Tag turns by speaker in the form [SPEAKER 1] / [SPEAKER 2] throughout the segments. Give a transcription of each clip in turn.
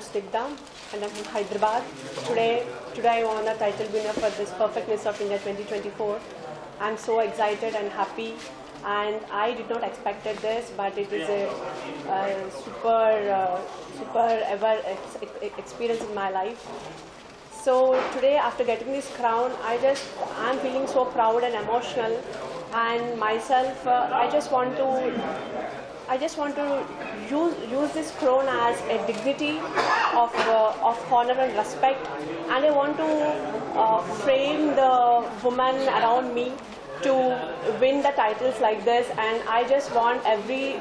[SPEAKER 1] Snigdha and I'm from Hyderabad. Today I won a title winner for this Perfect Miss of India 2024. I'm so excited and happy, and I did not expected this, but it is a super ever experience in my life. So today, after getting this crown, I'm feeling so proud and emotional, and myself, I just want to use this crown as a dignity of honor and respect, and I want to frame the women around me to win the titles like this, and I just want every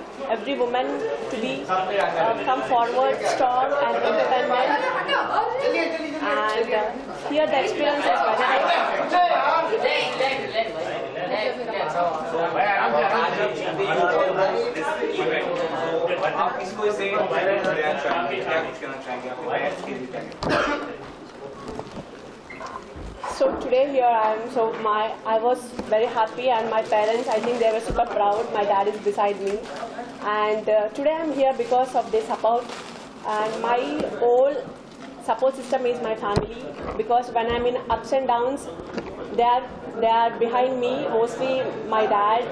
[SPEAKER 1] woman to be come forward, strong and independent, and here the experience is very So today here I am. I was very happy, and my parents, I think they were super proud. My dad is beside me, and today I am here because of their support, and my whole support system is my family. Because when I'm in ups and downs, they are behind me. Mostly my dad.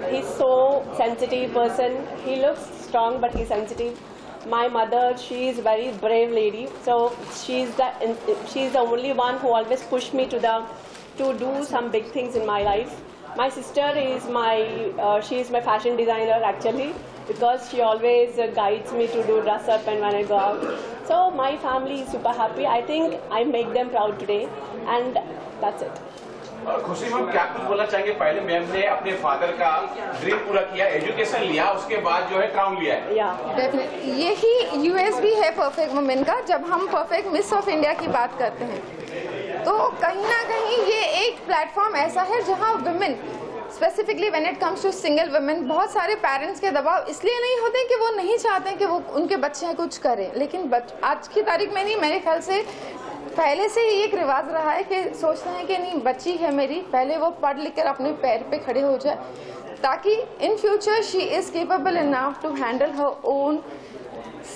[SPEAKER 1] He's so sensitive person. He looks strong, but he's sensitive. My mother, she is very brave lady, so she's the only one who always pushed me to do some big things in my life. My sister is she is my fashion designer actually, because she always guides me to do dress up and when I go out. So my family is super happy. I think I make them proud today, and that's it.
[SPEAKER 2] खुशी ma'am, क्या कुछ बोलना चाहेंगे? पहले ma'am ने अपने father का dream पूरा किया, एजुकेशन लिया, उसके बाद जो है क्राउन लिया है।
[SPEAKER 3] डेफिनेटली यही यूएसबी है परफेक्ट वुमेन का। जब हम परफेक्ट मिस ऑफ इंडिया की बात करते हैं, तो कहीं ना कहीं ये एक प्लेटफॉर्म ऐसा है जहां women specifically when it comes to single women, बहुत सारे पेरेंट्स के दबाव इसलिए नहीं होते कि वो नहीं चाहते कि वो उनके बच्चे कुछ करें, लेकिन आज की तारीख में नहीं, मेरे ख्याल से पहले से ही एक रिवाज रहा है कि सोचते हैं कि नहीं, बच्ची है मेरी, पहले वो पढ़ लिख कर अपने पैर पे खड़े हो जाए, ताकि in future she is capable enough to handle her own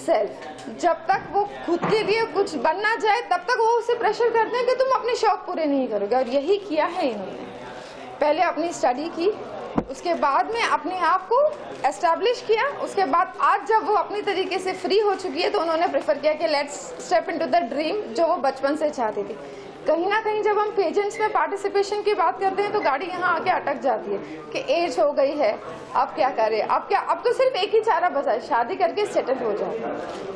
[SPEAKER 3] self. जब तक वो खुद के लिए कुछ बनना जाए, तब तक वो उसे प्रेशर करते हैं कि तुम अपने शौक पूरे नहीं करोगे, और यही किया है इन्होंने। पहले अपनी स्टडी की, उसके बाद में अपने आप को एस्टैब्लिश किया, उसके बाद आज जब वो अपनी तरीके से फ्री हो चुकी है, तो उन्होंने प्रेफर किया कि let's step into the dream जो वो बचपन से चाहती थी। कहीं ना कहीं जब हम पेजेंट्स में पार्टिसिपेशन की बात करते हैं, तो गाड़ी यहाँ आके अटक जाती है कि एज हो गई है, अब क्या करें, अब तो सिर्फ एक ही चारा बचा है, शादी करके सेटल हो जाए।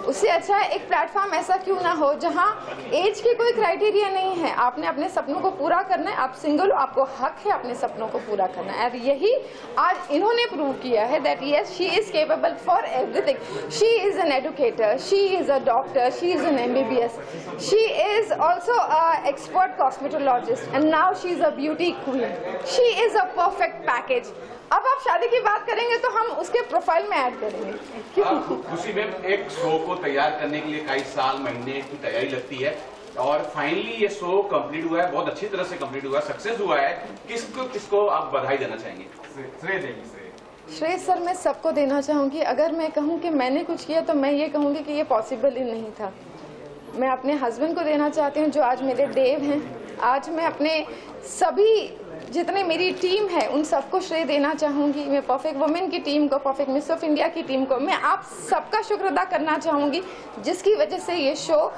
[SPEAKER 3] उससे अच्छा है एक प्लेटफॉर्म ऐसा क्यों ना हो जहाँ एज की कोई क्राइटेरिया नहीं है, आपने अपने सपनों को पूरा करना है, आप सिंगल हो, आपको हक है अपने सपनों को पूरा करना है, और यही आज इन्होंने प्रूव किया है that yes she is capable for everything. She is an educator, she is a doctor, she is an MBBS, she is also expert cosmetologist, and now she is a beauty queen. She is a perfect package. अब आप शादी की बात करेंगे तो हम उसके profile में ऐड करेंगे।
[SPEAKER 2] खुशी मैम, एक शो को तैयार करने के लिए कई साल महीने की तैयारी लगती है, और फाइनली ये शो कंप्लीट हुआ है, बहुत अच्छी तरह से कंप्लीट हुआ है, सक्सेस हुआ है। किसको आप बधाई देना चाहेंगे?
[SPEAKER 3] श्रेय सर, मैं सबको देना चाहूंगी। अगर मैं कहूँ कि मैंने कुछ किया, तो मैं ये कहूँगी कि ये पॉसिबल ही नहीं था। मैं अपने हस्बैंड को देना चाहती हूँ जो आज मेरे देव हैं। आज मैं अपने सभी जितने मेरी टीम है उन सबको श्रेय देना चाहूँगी। मैं परफेक्ट वुमेन की टीम को, परफेक्ट मिस ऑफ इंडिया की टीम को, मैं आप सबका शुक्र अदा करना चाहूँगी, जिसकी वजह से ये शो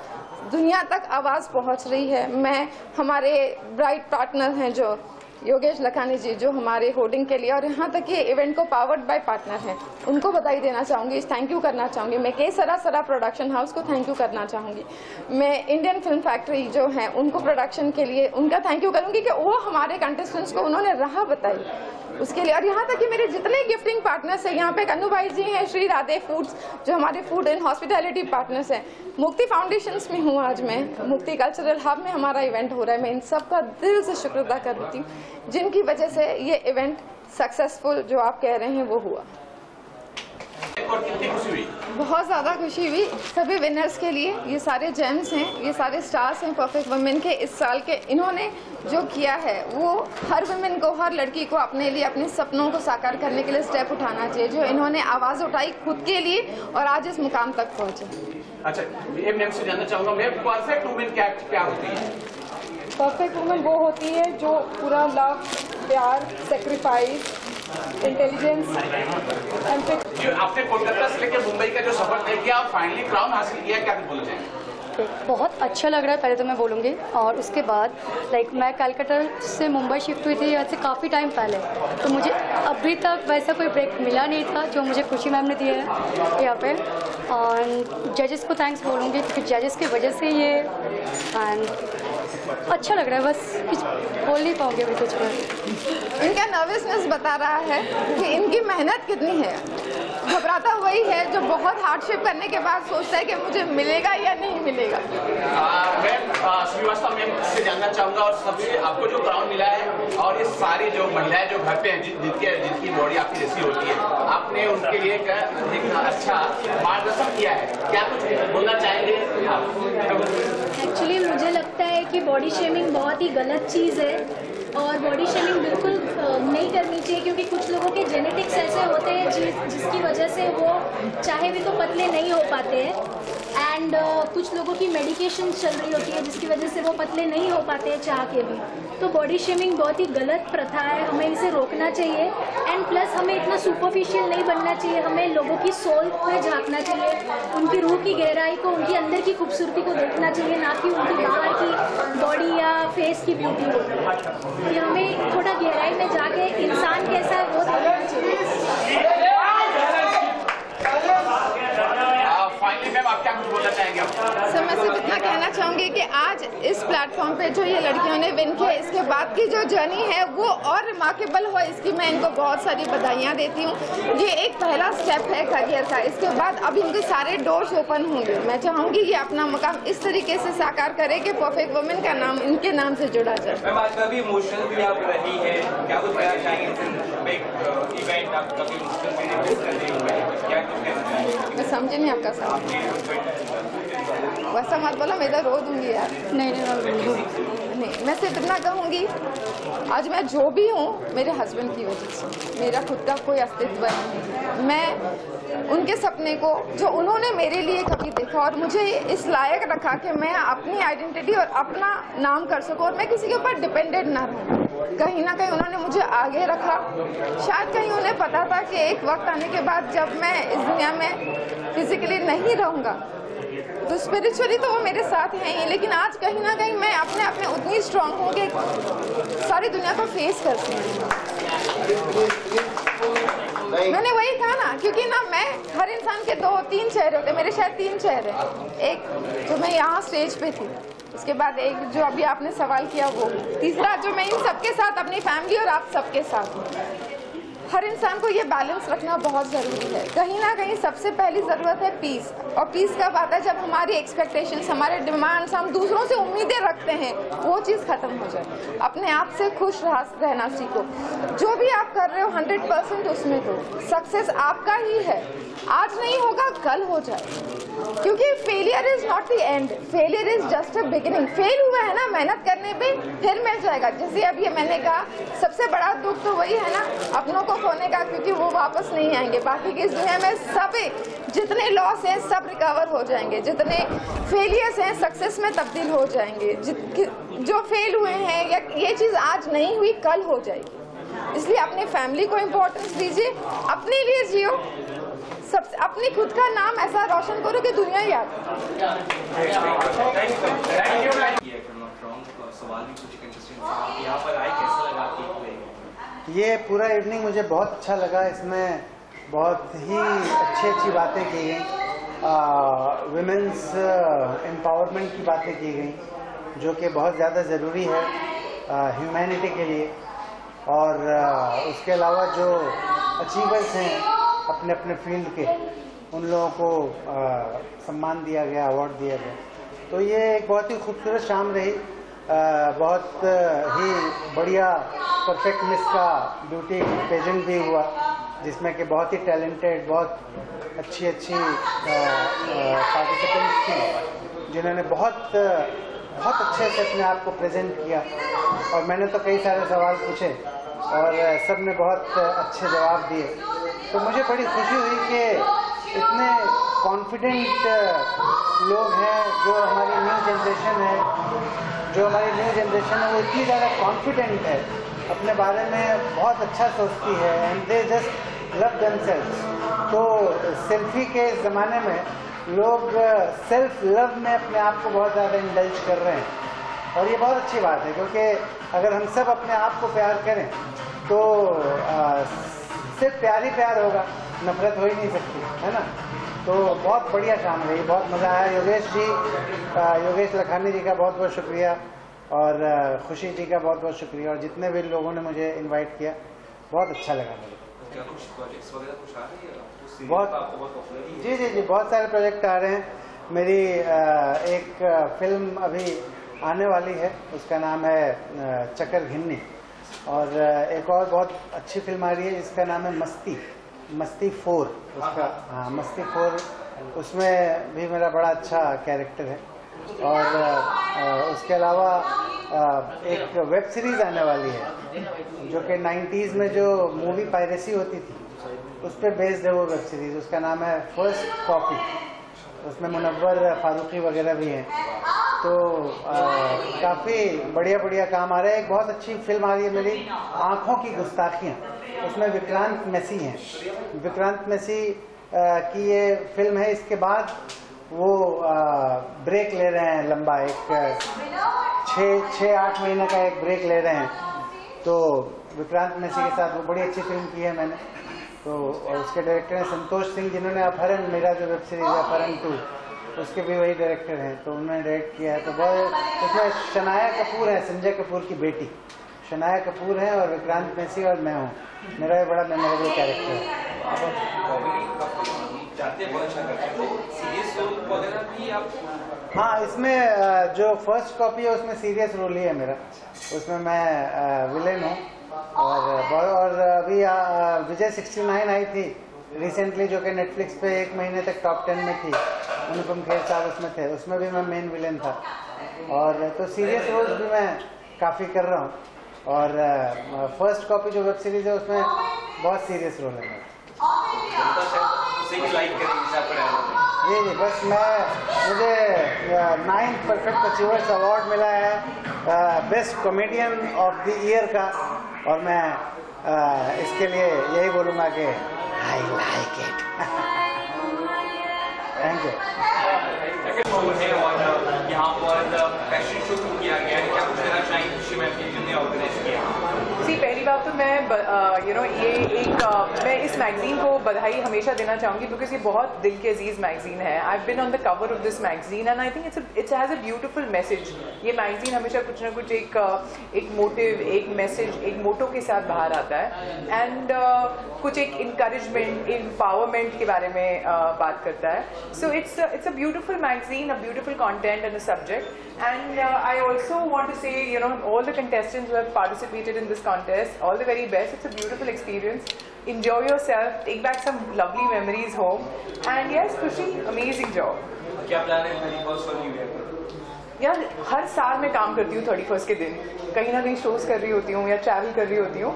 [SPEAKER 3] दुनिया तक आवाज़ पहुँच रही है। मैं हमारे ब्राइट पार्टनर हैं जो योगेश लखानी जी, जो हमारे होर्डिंग के लिए और यहाँ तक ये इवेंट को पावर्ड बाय पार्टनर हैं, उनको बधाई देना चाहूँगी, थैंक यू करना चाहूँगी। मैं के सरा प्रोडक्शन हाउस को थैंक यू करना चाहूँगी। मैं इंडियन फिल्म फैक्ट्री जो है उनको प्रोडक्शन के लिए उनका थैंक यू करूँगी कि वो हमारे कंटेस्टेंट्स को उन्होंने राह बताई उसके लिए। और यहाँ तक कि मेरे जितने गिफ्टिंग पार्टनर्स हैं, यहाँ पे कन्नू भाई जी हैं, श्री राधे फूड्स जो हमारे फूड एंड हॉस्पिटैलिटी पार्टनर्स हैं, मुक्ति फाउंडेशंस में हूँ आज मैं, मुक्ति कल्चरल हब में हमारा इवेंट हो रहा है। मैं इन सब का दिल से शुक्र अदा करती हूँ, जिनकी वजह से ये इवेंट सक्सेसफुल जो आप कह रहे हैं वो हुआ।
[SPEAKER 2] और कितनी खुशी हुई?
[SPEAKER 3] बहुत ज़्यादा खुशी हुई सभी विनर्स के लिए। ये सारे जेम्स हैं, ये सारे स्टार्स हैं परफेक्ट वुमेन के इस साल के। इन्होंने जो किया है वो हर वुमेन को, हर लड़की को अपने लिए, अपने सपनों को साकार करने के लिए स्टेप उठाना चाहिए। जो इन्होंने आवाज़ उठाई खुद के लिए और आज इस मुकाम तक पहुँचे।
[SPEAKER 2] अच्छा, मैम से जानना चाहूँगा, मैम परफेक्ट वुमेन क्या होती है?
[SPEAKER 4] परफेक्ट वुमेन वो होती है जो पूरा लव, प्यार, सेक्रीफाइस, इंटेलिजेंस एंड
[SPEAKER 2] आपने कोलकाता से लेकर मुंबई का जो सफर तय किया और फाइनली क्राउन हासिल किया, क्या बोलना चाहेंगे?
[SPEAKER 5] बहुत अच्छा लग रहा है पहले तो मैं बोलूँगी, और उसके बाद मैं कलकत्ता से मुंबई शिफ्ट हुई थी आज से काफ़ी टाइम पहले, तो मुझे अभी तक वैसा कोई ब्रेक मिला नहीं था जो मुझे खुशी मैम ने दी है यहाँ पे। और जजेस को थैंक्स बोलूँगी क्योंकि जजेस की वजह से ये एंड अच्छा लग रहा है, बस कुछ बोल नहीं पाऊँगी अभी कुछ पर।
[SPEAKER 3] इनका नर्वसनेस बता रहा है कि इनकी मेहनत कितनी है। घबराता वही है जो बहुत हार्डशिप करने के बाद सोचता है कि मुझे मिलेगा या नहीं मिलेगा।
[SPEAKER 2] मैम श्रीवास्तव मैम से जानना चाहूंगा, और सबसे आपको जो क्राउन मिला है और ये सारी जो महिलाएं जो घर पे हैं जिनकी बॉडी आपकी जैसी होती है, आपने उनके लिए एक अच्छा मार्गदर्शन किया है, क्या कुछ बोलना चाहेंगे?
[SPEAKER 6] एक्चुअली मुझे लगता है कि बॉडी शेमिंग बहुत ही गलत चीज़ है और बॉडी शेमिंग बिल्कुल नहीं करनी चाहिए, क्योंकि कुछ लोगों के जेनेटिक्स ऐसे होते हैं जिसकी वजह से वो चाहे भी तो पतले नहीं हो पाते हैं, एंड कुछ लोगों की मेडिकेशन चल रही होती है जिसकी वजह से वो पतले नहीं हो पाते हैं चाह के भी। तो बॉडी शेमिंग बहुत ही गलत प्रथा है, हमें इसे रोकना चाहिए। एंड प्लस हमें इतना सुपरफिशियल नहीं बनना चाहिए, हमें लोगों की सोल पे झांकना चाहिए, उनकी रूह की गहराई को, उनकी अंदर की खूबसूरती को देखना चाहिए, ना कि उनकी बाहर की बॉडी या फेस की ब्यूटी को। कि हमें थोड़ा गहराई में जाके इंसान कैसा है वो देखना चाहिए।
[SPEAKER 2] फाइनली मैम आप क्या कुछ बोलना चाहेंगे?
[SPEAKER 3] सर मैं सिर्फ इतना कहना चाहूँगी कि आज इस प्लेटफॉर्म पे जो ये लड़कियों ने विन किया, इसके बाद की जो जर्नी है वो और रिमार्केबल हो, इसकी मैं इनको बहुत सारी बधाइयाँ देती हूँ। ये एक पहला स्टेप है करियर का, इसके बाद अब इनके सारे डोर्स ओपन होंगे। मैं चाहूँगी ये अपना मुकाम इस तरीके से साकार करे कि परफेक्ट वुमेन का नाम इनके नाम से जुड़ा जाए।
[SPEAKER 7] मैम आज काफी इमोशनल भी आप रही है, क्या कुछ कहना चाहेंगे? इवेंट आप काफी
[SPEAKER 3] मैं समझी नहीं आपका सवाल, वैसा मत बोला, मैं इधर रो दूंगी यार। नहीं, मैं सिर्फ इतना कहूँगी आज मैं जो भी हूँ मेरे हस्बैंड की वजह से, मेरा खुद का कोई अस्तित्व नहीं। मैं उनके सपने को जो उन्होंने मेरे लिए कभी देखा और मुझे इस लायक रखा कि मैं अपनी आइडेंटिटी और अपना नाम कर सकूँ और मैं किसी के ऊपर डिपेंडेंट ना रहूँ, कहीं ना कहीं उन्होंने मुझे आगे रखा। शायद कहीं उन्हें पता था कि एक वक्त आने के बाद जब मैं इस दुनिया में फिजिकली नहीं रहूँगा तो स्पिरिचुअली तो वो मेरे साथ हैं ही, लेकिन आज कहीं ना कहीं मैं अपने आप में उतनी स्ट्रांग हूँ कि सारी दुनिया को फेस कर सकूँ। मैंने वही कहा ना, क्योंकि ना मैं हर इंसान के 2-3 चेहरे होते, मेरे शायद 3 चेहरे, एक जो मैं यहाँ स्टेज पे थी, उसके बाद एक जो अभी आपने सवाल किया वो, तीसरा जो मैं इन सबके साथ अपनी फैमिली और आप सबके साथ हूँ। हर इंसान को ये बैलेंस रखना बहुत ज़रूरी है। कहीं ना कहीं सबसे पहली ज़रूरत है पीस, और पीस कब आता है? जब हमारी एक्सपेक्टेशंस, हमारे डिमांड्स, हम दूसरों से उम्मीदें रखते हैं, वो चीज़ खत्म हो जाए। अपने आप से खुश रहना सीखो, जो भी आप कर रहे हो 100% उसमें दो। सक्सेस आपका ही है, आज नहीं होगा कल हो जाए, क्योंकि failure is not the end, failure is just a beginning. Fail हुआ है ना मेहनत करने पे, फिर मिल जाएगा। जैसे अब ये मैंने कहा, सबसे बड़ा दुख तो वही है ना अपनों को खोने का, क्योंकि वो वापस नहीं आएंगे। बाकी की इस दुनिया में सब जितने लॉस हैं सब रिकवर हो जाएंगे, जितने फेलियर्स हैं सक्सेस में तब्दील हो जाएंगे। जो फेल हुए हैं या ये चीज़ आज नहीं हुई कल हो जाएगी। इसलिए अपने फैमिली को इम्पोर्टेंस दीजिए, अपने लिए जियो, सब अपनी खुद का नाम ऐसा रोशन करो कि दुनिया याद।
[SPEAKER 8] ये पूरा इवनिंग मुझे बहुत अच्छा लगा, इसमें बहुत ही अच्छी बातें की गई, विमेंस एम्पावरमेंट की बातें की गई, जो कि बहुत ज़्यादा ज़रूरी है ह्यूमैनिटी के लिए। और उसके अलावा जो अचीवर्स हैं अपने अपने फील्ड के, उन लोगों को सम्मान दिया गया, अवार्ड दिया गया। तो ये एक बहुत ही खूबसूरत शाम रही, बहुत ही बढ़िया परफेक्ट मिस का ब्यूटी पेजेंट भी हुआ। जिसमें कि बहुत ही टैलेंटेड, बहुत अच्छी पार्टिसिपेंट्स थी, जिन्होंने बहुत अच्छे से अपने आप को प्रेजेंट किया। और मैंने तो कई सारे सवाल पूछे और सब ने बहुत अच्छे जवाब दिए। तो मुझे बड़ी खुशी हुई कि इतने कॉन्फिडेंट लोग हैं, जो हमारी न्यू जनरेशन है, वो इतनी ज़्यादा कॉन्फिडेंट है, अपने बारे में बहुत अच्छा सोचती है, and they just love themselves. तो सेल्फी के ज़माने में लोग सेल्फ लव में अपने आप को बहुत ज़्यादा इंडल्ज कर रहे हैं, और ये बहुत अच्छी बात है, क्योंकि अगर हम सब अपने आप को प्यार करें तो सिर्फ प्यार ही प्यार होगा, नफरत हो ही नहीं सकती, है ना। तो बहुत बढ़िया काम है, बहुत मज़ा आया। योगेश लखानी जी का बहुत बहुत शुक्रिया, और खुशी जी का बहुत बहुत शुक्रिया, और जितने भी लोगों ने मुझे इनवाइट किया, बहुत अच्छा लगा मुझे। बहुत जी बहुत सारे प्रोजेक्ट आ रहे हैं। मेरी एक फिल्म अभी आने वाली है, उसका नाम है चक्कर घिन्नी, और एक और बहुत अच्छी फिल्म आ रही है जिसका नाम है मस्ती 4। उसका मस्ती 4, उसमें भी मेरा बड़ा अच्छा कैरेक्टर है। और उसके अलावा एक वेब सीरीज़ आने वाली है, जो कि 90s में जो मूवी पायरेसी होती थी उस पर बेस्ड है वो वेब सीरीज़। उसका नाम है फर्स्ट कॉपी। उसमें मुनव्वर फारूकी वगैरह भी हैं। तो काफ़ी बढ़िया काम आ रहा है। एक बहुत अच्छी फिल्म आ रही है मेरी, आँखों की गुस्ताखियाँ। उसमें विक्रांत मैसी हैं। विक्रांत मैसी की ये फिल्म है। इसके बाद वो ब्रेक ले रहे हैं लंबा, एक 6-8 महीने का एक ब्रेक ले रहे हैं। तो विक्रांत मैसी के साथ वो बड़ी अच्छी फिल्म की है मैंने। तो और उसके डायरेक्टर हैं संतोष सिंह, जिन्होंने अपहरण, मेरा जो वेब सीरीज है अपहरण 2, उसके भी वही डायरेक्टर हैं। तो उन्होंने डायरेक्ट किया है। तो बहुत उसमें शनाया कपूर है, संजय कपूर की बेटी शनाया कपूर है, और विक्रांत मैसी और मैं हूँ। मेरा ये बड़ा मेमोरेबल कैरेक्टर है। हाँ, इसमें जो फर्स्ट कॉपी है उसमें सीरियस रोल ही है मेरा। उसमें मैं विलेन हूँ। और अभी विजय 69 आई थी रिसेंटली, जो कि नेटफ्लिक्स पे 1 महीने तक टॉप 10 में थी। अनुपम खेर साहब उसमें थे, उसमें भी मैं मेन विलेन था। और तो सीरियस रोल्स भी मैं काफ़ी कर रहा हूँ। और फर्स्ट कॉपी जो वेब सीरीज है उसमें बहुत सीरियस रोल है मेरा। जी, बस मुझे 9th परफेक्ट अचीवर्स अवार्ड मिला है best comedian of the year का। और मैं इसके लिए यही बोलूँगा कि I like it. Thank you.
[SPEAKER 7] यहाँ पर फैशन शो किया गया है, क्या कुछ कहना चाहेंगे खुशी मैम ने ऑर्गेनाइज किया?
[SPEAKER 9] पहली बात तो मैं मैं इस मैगजीन को बधाई हमेशा देना चाहूँगी, बिकॉज ये बहुत दिल के अजीज मैगजीन है। I have been on the cover of this magazine and I think it's has a beautiful message. ये मैगजीन हमेशा कुछ ना कुछ एक मोटिव, एक मैसेज, एक मोटो के साथ बाहर आता है। एंड कुछ एक इंकरेजमेंट, एम्पावरमेंट के बारे में बात करता है। So it's a beautiful magazine, a beautiful content and a subject. And I also want to say, all the contestants who have participated in this contest, all the very best. It's a beautiful experience. Enjoy yourself, take back some lovely memories home. And yes, Khushi, amazing job.
[SPEAKER 7] क्या plan है 31st और new year?
[SPEAKER 9] यार हर साल मैं काम करती हूँ 31st के दिन, कहीं ना कहीं शोज़ कर रही होती हूँ या ट्रैवल कर रही होती हूँ।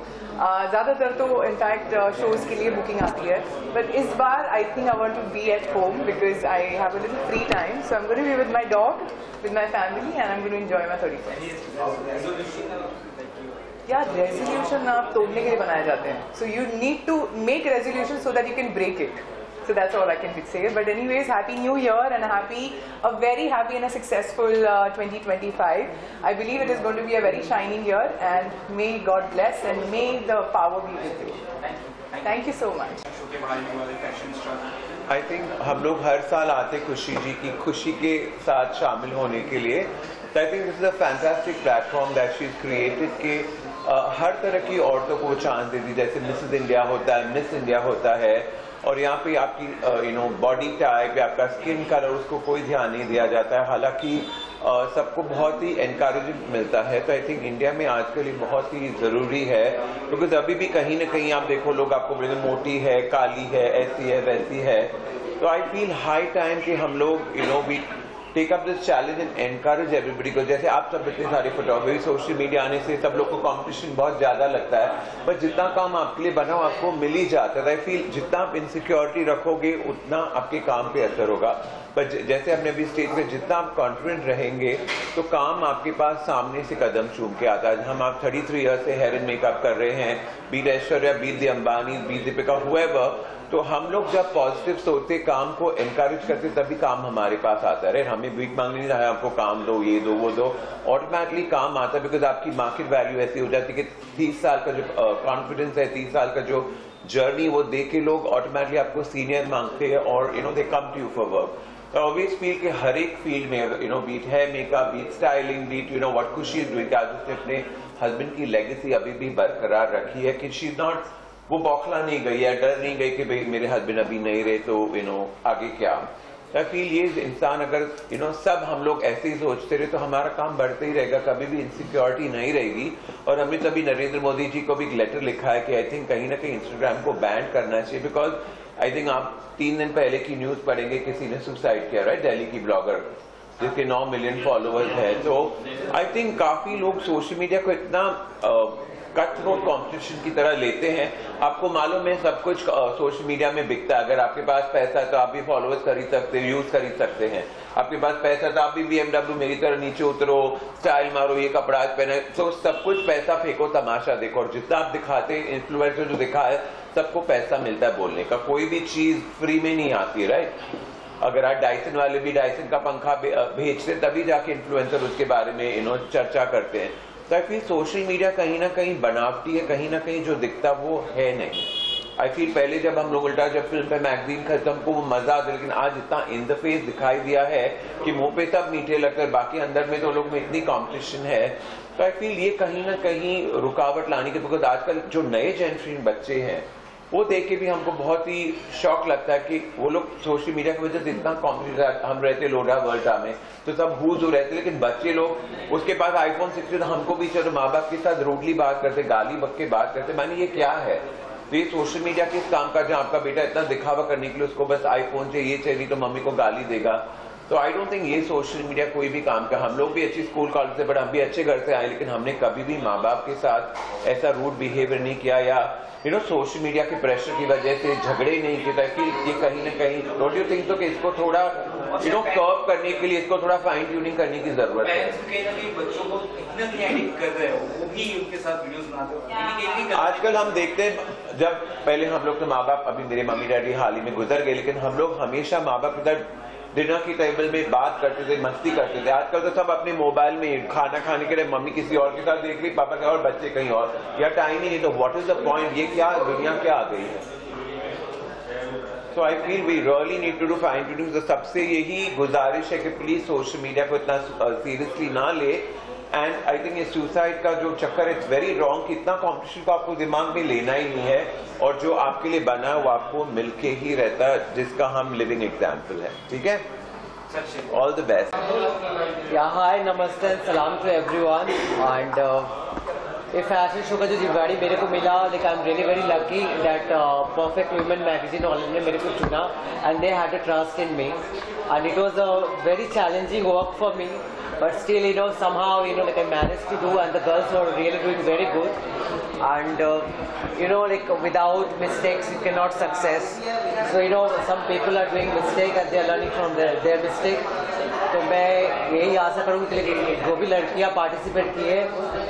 [SPEAKER 9] ज़्यादातर तो इनफैक्ट शोज़ के लिए बुकिंग आती है, बट इस बार I think I want to be at home because I have a little free time. So I am going to be with my dog, with my family, and I am going to enjoy my 31st। यार resolution आप तोड़ने के लिए बनाए जाते हैं, so you need to make resolution so that you can break it. So that's all I can say. But anyways, happy New Year and a very happy and a successful 2025. I believe it is going to be a very shining year, and may God bless and may the power be with you. Thank you so much.
[SPEAKER 10] I think हम लोग हर साल आते खुशी जी की खुशी के साथ शामिल होने के लिए. So I think this is a fantastic platform that she's created कि हर तरह की औरतों को चांस दे दी. जैसे मिसेस इंडिया होता है, मिस इंडिया होता है, और यहाँ पे आपकी बॉडी टाइप या आपका स्किन कलर उसको कोई ध्यान नहीं दिया जाता है. हालांकि सबको बहुत ही एनकरेजमेंट मिलता है। तो आई थिंक इंडिया में आजकल ये बहुत ही ज़रूरी है, क्योंकि अभी भी कहीं ना कहीं आप देखो लोग आपको बोलेंगे मोटी है, काली है, ऐसी है, वैसी है। तो आई फील हाई टाइम कि हम लोग we take up this challenge and encourage everybody को। जैसे आप सब इतने सारे फोटोग्राफी, सोशल मीडिया आने से सब लोग को कंपटीशन बहुत ज़्यादा लगता है, पर जितना काम आपके लिए बना आपको मिल ही जाता है। आई फील जितना आप इनसिक्योरिटी रखोगे उतना आपके काम पे असर होगा। पर जैसे हमने अभी स्टेज पे, जितना आप कॉन्फिडेंट रहेंगे तो काम आपके पास सामने से कदम चूम के आता है। हम आप 33 ईयर्स से हेयर एंड मेकअप कर रहे हैं, बीट ऐश्वर्या, बीट दी अंबानी, बीट दीपिका, हुएवर। तो हम लोग जब पॉजिटिव सोचते, काम को एनकरेज करते, तभी काम हमारे पास आता है। हमें भीख मांगनी नहीं है, आपको काम दो, ये दो, वो दो, ऑटोमेटिकली काम आता है। बिकॉज आपकी मार्केट वैल्यू ऐसी हो जाती है कि 30 साल का जो कॉन्फिडेंस है, 30 साल का जो जर्नी, वो देख के लोग ऑटोमेटिकली आपको सीनियर मांगते हैं और they come to you for work. तो ऑब्वियस फील के हर एक फील्ड में बीट है makeup, be it styling, be it what Khushi is doing, आज उसने अपने हस्बैंड की लेगेसी अभी भी बरकरार रखी है कि शी इज नॉट, वो बौखला नहीं गई है, डर नहीं गई कि भाई मेरे हस्बैंड अभी नहीं रहे तो आगे क्या। आई फील ये इंसान अगर सब हम लोग ऐसे ही सोचते रहे तो हमारा काम बढ़ते ही रहेगा, कभी भी इनसिक्योरिटी नहीं रहेगी। और हमने तभी नरेंद्र मोदी जी को भी एक लेटर लिखा है कि आई थिंक कहीं ना कहीं इंस्टाग्राम को बैन करना चाहिए। बिकॉज आई थिंक आप 3 दिन पहले की न्यूज पढ़ेंगे, किसी ने सुसाइड किया, राइट, दिल्ली की ब्लॉगर जिसके 9 मिलियन फॉलोअर्स है। तो आई थिंक काफी लोग सोशल मीडिया को इतना कट थ्रोट कॉम्पिटिशन की तरह लेते हैं। आपको मालूम है सब कुछ सोशल मीडिया में बिकता है। अगर आपके पास पैसा है तो आप भी फॉलोअर्स खरीद सकते हैं, यूज खरीद सकते हैं। आपके पास पैसा है तो आप भी BMW मेरी तरह नीचे उतरो, स्टाइल मारो, ये कपड़ा पहने, तो सब कुछ पैसा फेंको, तमाशा देखो। और जितना आप दिखाते हैं, इन्फ्लुएंसर जो दिखा है, सबको पैसा मिलता है बोलने का। कोई भी चीज फ्री में नहीं आती, राइट। अगर आप डाइसन वाले भी डाइसन का पंखा भेजते तभी जाके इन्फ्लुएंसर उसके बारे में चर्चा करते हैं। तो आई फील सोशल मीडिया कहीं ना कहीं बनावटी है, कहीं ना कहीं जो दिखता वो है नहीं। आई फील पहले जब हम लोग उल्टा जब फिल्म पे मैगजीन खरीदते हमको वो मजा आता, लेकिन आज इतना इन द फेस दिखाई दिया है कि मुंह पे सब मीठे लगते हैं, बाकी अंदर में तो लोग में इतनी कॉम्पिटिशन है। तो आई फील ये कहीं ना कहीं रुकावट लाने के, बिकॉज आजकल जो नए जनरेशन बच्चे हैं वो देख के भी हमको बहुत ही शौक लगता है कि वो लोग सोशल मीडिया की वजह से इतना कॉम्पिटिशन, हम रहते लोडा वर्ल्डा में तो सब हूज रहते, लेकिन बच्चे लोग उसके पास iPhone 16, हमको भी चलो माँ बाप के साथ रूडली बात करते, गाली बक के बात करते, मानी ये क्या है। तो ये सोशल मीडिया किस काम का, जहाँ आपका बेटा इतना दिखावा करने के लिए उसको बस iPhone चाहिए, चाहिए तो मम्मी को गाली देगा। तो आई डोंट थिंक ये सोशल मीडिया कोई भी काम का। हम लोग भी अच्छी स्कूल कॉलेज से पढ़े, हम भी अच्छे घर से आए, लेकिन हमने कभी भी माँ बाप के साथ ऐसा रूड बिहेवियर नहीं किया या सोशल मीडिया के प्रेशर की वजह से झगड़े नहीं किया। कि ये कहीं ना कहीं डोंट यू थिंक तो कि इसको थोड़ा कर्व करने के लिए, इसको थोड़ा फाइन ट्यूनिंग करने की जरूरत है।
[SPEAKER 7] बच्चों को इतना एडिक्ट कर रहे हो, वो भी उनके साथ वीडियोस बनाते हो।
[SPEAKER 10] आजकल हम देखते हैं, जब पहले हम लोग तो माँ बाप, अभी मेरे मम्मी डैडी हाल ही में गुजर गए, लेकिन हम लोग हमेशा माँ बाप के साथ डिनर की टेबल में बात करते थे, मस्ती करते थे। आजकल तो सब अपने मोबाइल में खाना खाने के लिए मम्मी किसी और के साथ देख रही, पापा के और बच्चे कहीं और, या टाइम ही नहीं। तो व्हाट इज द पॉइंट, ये क्या दुनिया क्या आ गई है। So I feel we really need to do fine tuning. तो सबसे यही गुजारिश है कि प्लीज सोशल मीडिया को इतना सीरियसली ना ले। एंड आई थिंक ये सुसाइड का जो चक्कर है, इट्स वेरी रॉन्ग कि इतना कॉम्पिटिशन को आपको दिमाग में लेना ही नहीं है, और जो आपके लिए बना है वो आपको मिलके ही रहता है, जिसका हम लिविंग एग्जाम्पल है। ठीक है, ऑल द बेस्ट।
[SPEAKER 11] या हाय, नमस्ते, सलाम टू एवरीवन। एंड ये फैशन शो का जो जिम्मेदारी मेरे को मिला, like I am really very lucky that perfect women magazine ने मेरे को चुना and they had a trust in me and it was a very challenging work for me, but still somehow like I managed to do, and the girls are really doing very good, and like without mistakes you cannot success. So some people are doing mistake and they are learning from their mistake. तो मैं यही आशा करूँगी कि जो भी लड़कियाँ participate की है,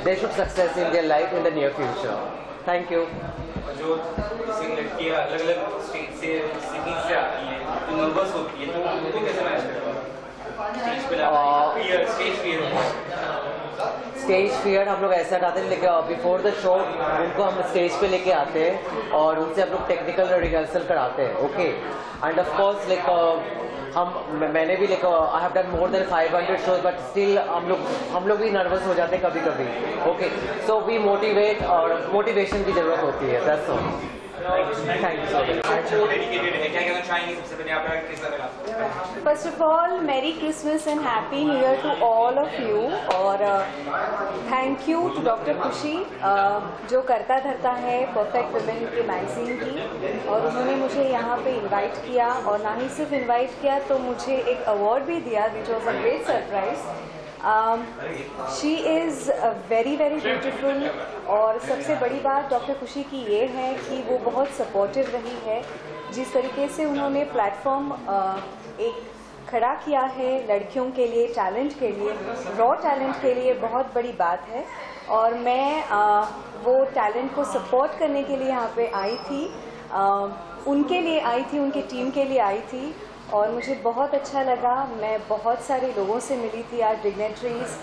[SPEAKER 11] they should success in their life in the near future. Thank you.
[SPEAKER 7] जो लड़कियाँ अलग-अलग स्टेज से सिंगिंग से आती हैं, तो नर्वस होती है, तो उनको कैसे मैनेज करते हैं?
[SPEAKER 11] स्टेज फियर हम लोग ऐसा हटाते हैं, लेकिन बिफोर द शो उनको हम स्टेज पे लेके आते हैं और उनसे हम लोग टेक्निकल रिहर्सल कराते हैं। ओके, एंड ऑफ कोर्स मैंने भी I have done more than 500 shows, but still हम लोग भी नर्वस हो जाते हैं कभी कभी। ओके, सो वी मोटिवेट, और मोटिवेशन की जरूरत होती है, that's all.
[SPEAKER 9] Thank you so much.
[SPEAKER 7] Dedicated है, क्या कहना चाहेंगे सबसे पहले आप कैसा लगा?
[SPEAKER 12] First of all, Merry Christmas and Happy New Year to all of you. और थैंक यू टू डॉक्टर खुशी जो करता धरता है परफेक्ट वुमेन के मैगजीन की, और उन्होंने मुझे यहाँ पे इनवाइट किया, और ना ही सिर्फ इनवाइट किया तो मुझे एक अवार्ड भी दिया, which was a great surprise. She is very very beautiful, और सबसे बड़ी बात डॉक्टर खुशी की ये है कि वो बहुत सपोर्टिव रही है। जिस तरीके से उन्होंने प्लेटफॉर्म एक खड़ा किया है लड़कियों के लिए, टैलेंट के लिए, रॉ टैलेंट के लिए, बहुत बड़ी बात है। और मैं वो टैलेंट को सपोर्ट करने के लिए यहाँ पे आई थी, उनके लिए आई थी, उनकी टीम के लिए आई थी, और मुझे बहुत अच्छा लगा। मैं बहुत सारे लोगों से मिली थी आज, dignitaries,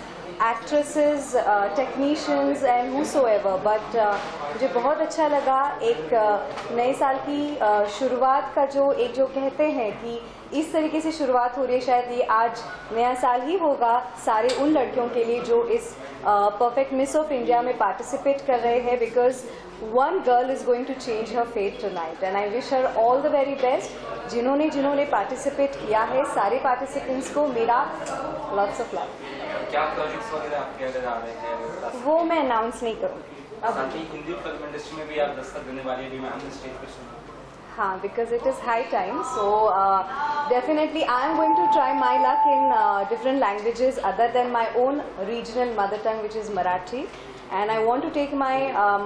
[SPEAKER 12] actresses, technicians and whosoever, but मुझे बहुत अच्छा लगा। एक नए साल की शुरुआत का जो कहते हैं कि इस तरीके से शुरुआत हो रही है, शायद ये आज नया साल ही होगा सारे उन लड़कियों के लिए जो इस परफेक्ट मिस ऑफ इंडिया में पार्टिसिपेट कर रहे हैं, because one girl is going to change her fate tonight, and I wish her all the very best. जिन्होंने पार्टिसिपेट किया है, सारे पार्टिसिपेंट्स को मेरा lots of love.
[SPEAKER 7] क्या प्रोजेक्ट्स वगैरह आपके अंदर आ रहे हैं?
[SPEAKER 12] वो मैं अनाउंस नहीं करूँगी।
[SPEAKER 7] साथ ही हिंदी फिल्म इंडस्ट्री में भी आप दस्तक देने वाली है, मैम स्टेज पे सुना।
[SPEAKER 12] हाँ, because it is high time, so definitely I am going to try my luck in different languages other than my own regional mother tongue, which is Marathi, and I want to take my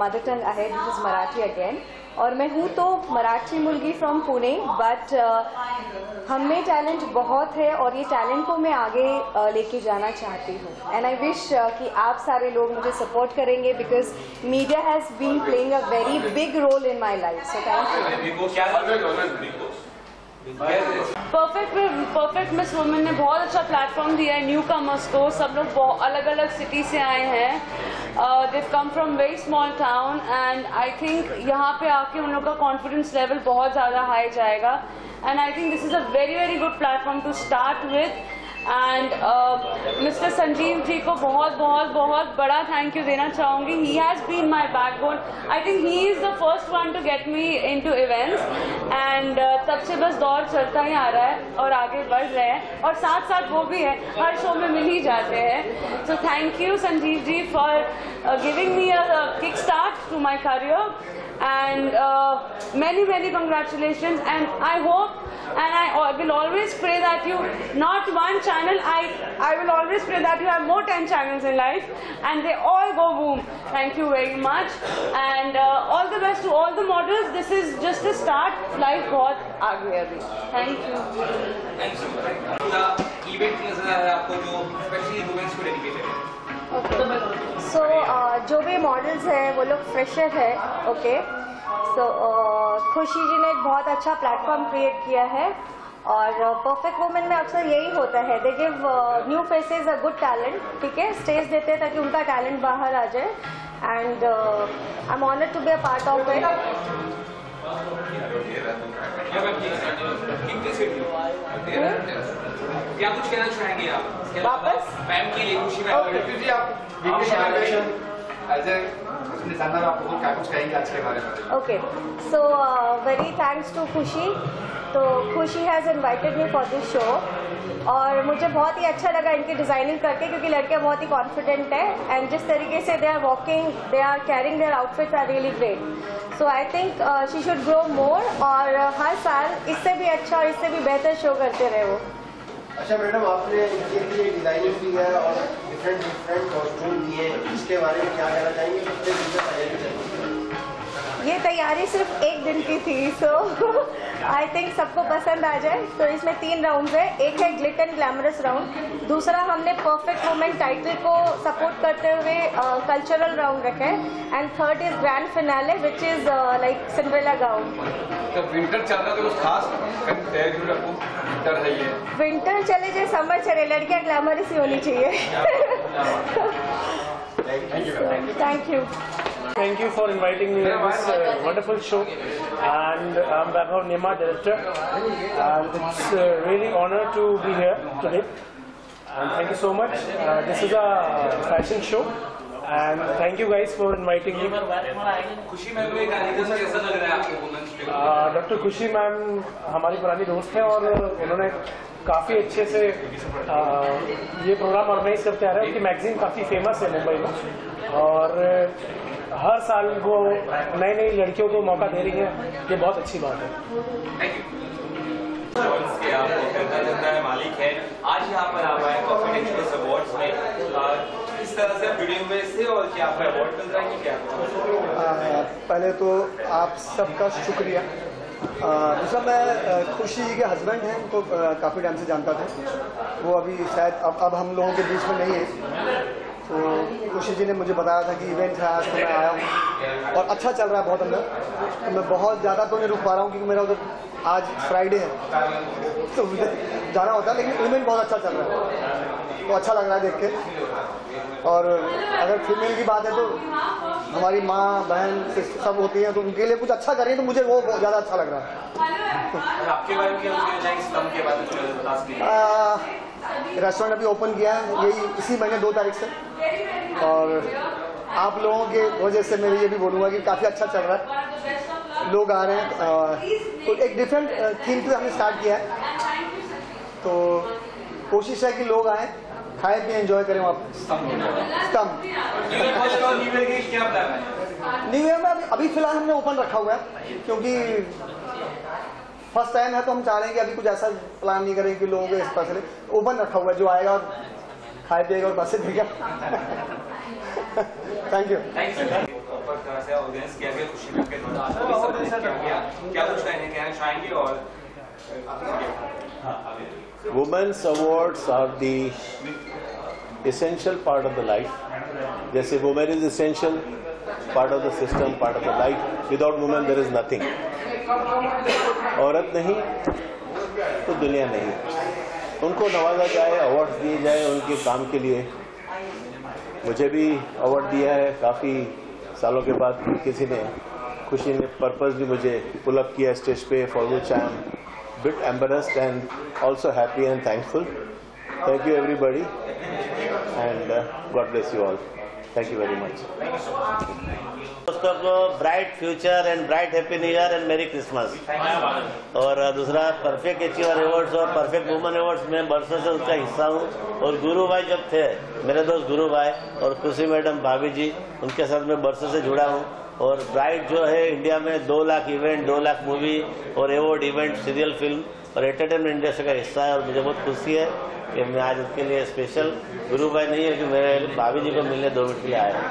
[SPEAKER 12] mother tongue ahead, which is Marathi again. और मैं हूँ तो मराठी मुलगी from Pune, but हम में talent बहुत है, और ये टैलेंट को मैं आगे लेके जाना चाहती हूँ, एंड आई विश कि आप सारे लोग मुझे सपोर्ट करेंगे, because media has been playing a very big role in my life, so thank you.
[SPEAKER 1] Perfect miss women ने बहुत अच्छा प्लेटफॉर्म दिया है न्यू कमर्स को। सब लोग अलग अलग सिटी से आए हैं, they've come from very small town, and I think यहाँ पे आके उन लोग का कॉन्फिडेंस लेवल बहुत ज़्यादा हाई जाएगा, and I think this is a very very good platform to start with. And mister Sanjeev ji को बहुत बहुत बहुत बड़ा थैंक यू देना चाहूँगी। He has been my backbone. I think he is the first one to get me into events, and तब से बस दौर चलता ही आ रहा है और आगे बढ़ रहे हैं, और साथ साथ वो भी है हर शो में मिल ही जाते हैं। So thank you Sanjeev ji for giving me a kick start to my career, and many congratulations, and I hope and I will always pray that you, not one channel, I will always pray that you have more 10 channels in life and they all go boom. Thank you very much, and all the best to all the models. This is just a start, life बहुत आगे है अभी। Thank you.
[SPEAKER 7] पूरा event नजर आ रहा है आपको जो स्पेशली वुमेन्स को डेडिकेटेड है।
[SPEAKER 12] सो जो भी मॉडल्स हैं वो लोग फ्रेशर है, ओके। सो खुशी जी ने एक बहुत अच्छा प्लेटफॉर्म क्रिएट किया है, और परफेक्ट वुमेन में अक्सर यही होता है, they give new faces a good talent, ठीक है, स्टेज देते हैं ताकि उनका टैलेंट बाहर आ जाए, and I am honoured to be a part of it.
[SPEAKER 7] क्या कुछ कहना चाहेंगे आप
[SPEAKER 12] वापस
[SPEAKER 7] मैम के लिए? खुशी मैम आपको क्या कुछ कहेंगे आज के बारे में?
[SPEAKER 12] Okay, so very thanks to Khushi. तो Khushi has invited me for this show, और मुझे बहुत ही अच्छा लगा इनकी डिज़ाइनिंग करके, क्योंकि लड़कियां बहुत ही कॉन्फिडेंट है, एंड जिस तरीके से they are walking, they are carrying their outfits are really great. So I think she should grow more, और हर साल इससे भी अच्छा और इससे भी बेहतर शो करते रहे वो।
[SPEAKER 13] अच्छा मैडम, आपने इनके लिए डिज़ाइनिंग की है और डिफरेंट कॉस्ट्यूम दिए, इसके बारे में क्या कहना चाहेंगे? कितने दिन से तैयारी चल रही है?
[SPEAKER 12] ये तैयारी सिर्फ एक दिन की थी, सो आई थिंक सबको पसंद आ जाए। तो इसमें 3 राउंड्स है, एक है ग्लिट एंड ग्लैमरस राउंड, दूसरा हमने परफेक्ट वुमेन टाइटल को सपोर्ट करते हुए कल्चरल राउंड रखा है, and third is grand finale which is like Cinderella gown.
[SPEAKER 2] तो विंटर चल रहा है तो कुछ खास तैयारी आपको? विंटर है ये,
[SPEAKER 12] विंटर चले जाए समर चले, लड़कियां ग्लैमरस ही होनी चाहिए। Thank you.
[SPEAKER 14] Thank you for inviting me to this wonderful show, and I'm Vaibhav Nema, director, and it's really honor to be here today, and thank you so much. This is a fashion show, and thank you guys for inviting me.
[SPEAKER 7] खुशी ma'am में गाने का कैसा लग रहा है आपको women's day?
[SPEAKER 14] Doctor खुशी मैम हमारी पुरानी दोस्त हैं और उन्होंने काफ़ी अच्छे से ये प्रोग्राम ऑर्गेनाइज करते आ रहे हैं। उनकी मैगजीन काफ़ी फेमस है मुंबई में और हर साल वो नई नई लड़कियों को मौका दे रही है, ये बहुत अच्छी बात है। मालिक है, आज यहाँ पर आप आए कॉन्फिडेंशियल अवार्ड्स में, किस तरह से आप जुड़े हुए इससे और क्या आपका अवार्ड मिल रहा है क्या?
[SPEAKER 15] पहले तो आप सबका शुक्रिया। दूसरा मैं खुशी जी के हस्बैंड हैं, उनको काफ़ी टाइम से जानता था, वो अभी शायद अब हम लोगों के बीच में नहीं है, तो खुशी जी ने मुझे बताया था कि इवेंट है आज, तो मैं आया हूँ और अच्छा चल रहा है बहुत अंदर। तो मैं बहुत ज़्यादा तो नहीं रुक पा रहा हूँ क्योंकि मेरा उधर आज फ्राइडे है तो मुझे जाना होता है, लेकिन इवेंट बहुत अच्छा चल रहा है तो अच्छा लग रहा है देख के। और अगर फीमेल की बात है तो हमारी माँ बहन सब होती हैं, तो उनके लिए कुछ अच्छा करें तो मुझे वो बहुत ज़्यादा अच्छा लग रहा है।
[SPEAKER 7] आपके बारे में
[SPEAKER 15] रेस्टोरेंट अभी ओपन किया है, यही इसी महीने 2 तारीख से, और आप लोगों के वजह से मैं ये भी बोलूँगा कि काफ़ी अच्छा चल रहा है, लोग आ रहे हैं। तो एक डिफरेंट थीम पे हमने स्टार्ट किया है, तो कोशिश है कि लोग आए, खाए पिए एंजॉय करें वहाँ पर। न्यू ईयर में अभी फिलहाल हमने ओपन रखा हुआ है क्योंकि फर्स्ट टाइम है, तो हम चाह रहे हैं कि अभी कुछ ऐसा प्लान नहीं करें कि लोगों को स्पेशली ओपन रखा हुआ है, जो आएगा और खाए पिएगा और पैसे देगा। Thank you.
[SPEAKER 16] Women's awards are the essential part of the life. जैसे women is essential part of the system, part of the life. Without women there is nothing. औरत नहीं तो दुनिया नहीं। उनको नवाजा जाए, अवार्ड्स दिए जाए उनके काम के लिए। मुझे भी अवार्ड दिया है काफ़ी सालों के बाद, किसी ने, खुशी ने पर्पसली मुझे पुल अप किया स्टेज पे, for which I am bit embarrassed and also happy and thankful. Thank you everybody and God bless you all. Thank you very much.
[SPEAKER 17] दोस्तों को bright future and bright happy new year and मेरी Christmas. और दूसरा perfect achiever awards और perfect woman awards में बरसों से उसका हिस्सा हूँ। और गुरु भाई जब थे, मेरे दोस्त गुरु भाई और खुशी मैडम भाभी जी, उनके साथ मैं बरसों से जुड़ा हूँ। और ब्राइट जो है इंडिया में 2 लाख इवेंट, 2 लाख मूवी और अवार्ड इवेंट, सीरियल फिल्म और एंटरटेनमेंट इंडस्ट्री का हिस्सा है। और मुझे बहुत खुशी है कि मैं आज उसके लिए स्पेशल, गुरु भाई नहीं है कि मेरे भाभी जी को मिलने 2 मिनट के लिए आया हूँ।